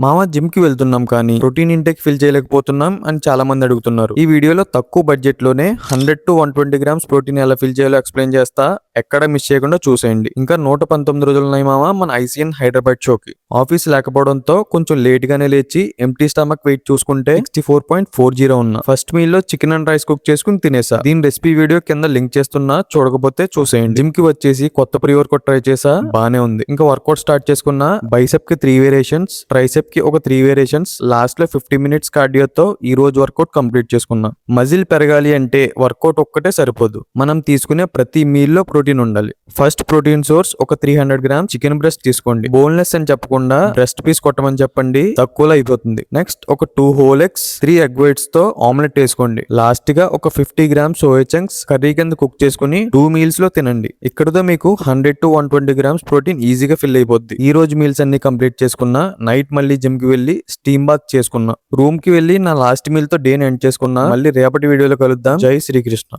మామ జిమ్ కి వెళ్తున్నాం కానీ ప్రోటీన్ ఇంటేక్ ఫిల్ చేయలేకపోతున్నాం అని చాలా మంది అడుగుతున్నారు. ఈ వీడియోలో తక్కువ బడ్జెట్ లోనే 100 to 120 గ్రామ్స్ ప్రోటీన్ ఎలా ఫిల్ చేయాలో ఎక్స్ప్లెయిన్ చేస్తా. ఎక్కడ మిస్ చేయకుండా చూసేయండి. ఇంకా 119 రోజులు ఉన్నాయి మామ మన ఐసీఎన్ హైదరాబాద్ షోకి. ఆఫీస్ లేకపోవడంతో కొంచెం లేట్ గానే లేచి ఎంటీ స్టమక్ వెయిట్ చూసుకుంటే 64.40 ఉన్నా. ఫస్ట్ మీల్ లో చికెన్ అండ్ రైస్ కుక్ చేసుకుని తినేసా. దీని రెసిపీ వీడియో కింద లింక్ చేస్తున్నా, చూడకపోతే చూసేయండి. జిమ్ కి వచ్చేసి కొత్త ప్రీ వర్కౌట్ ట్రై చేసా, బానే ఉంది. ఇంకా వర్కౌట్ స్టార్ట్ చేసుకున్నా. బైసెప్ కి 3 వేరియేషన్స్, ట్రైసెప్ కి ఒక 3 వేరియేషన్స్, లాస్ట్ లో 50 మినిట్స్ కార్డియోతో ఈ రోజు వర్కౌట్ కంప్లీట్ చేసుకున్నా. మజిల్ పెరగాలి అంటే వర్కౌట్ ఒక్కటే సరిపోదు, మనం తీసుకునే ప్రతి మీల్ లో ప్రోటీన్ ఉండాలి. ఫస్ట్ ప్రోటీన్ సోర్స్ ఒక 300 గ్రామ్ చికెన్ బ్రెస్ట్ తీసుకోండి. బోన్లెస్ అని చెప్పకుండా బ్రెస్ట్ పీస్ కొట్టమని చెప్పండి, తక్కువలో అయిపోతుంది. నెక్స్ట్ ఒక 2 హోల్ ఎగ్స్, 3 ఎగ్ వైట్స్ తో ఆమ్లెట్ వేసుకోండి. లాస్ట్ గా ఒక 50 గ్రామ్స్ సోయా చంక్స్ కర్రీ కింద కుక్ చేసుకుని 2 మీల్స్ లో తినండి. ఇక్కడతో మీకు 100 to 120 గ్రామ్స్ ప్రోటీన్ ఈజీగా ఫిల్ అయిపోద్ది. ఈ రోజు మీల్స్ అన్ని కంప్లీట్ చేసుకున్నా. నైట్ మళ్ళీ జిమ్ కి వెళ్లి స్టీమ్ బాత్ చేసుకున్నా. రూమ్ కి వెళ్లి నా లాస్ట్ మీల్ తో డే ఎండ్ చేసుకున్నా. మళ్ళీ రేపటి వీడియోలో కలుద్దాం. జై శ్రీకృష్ణ.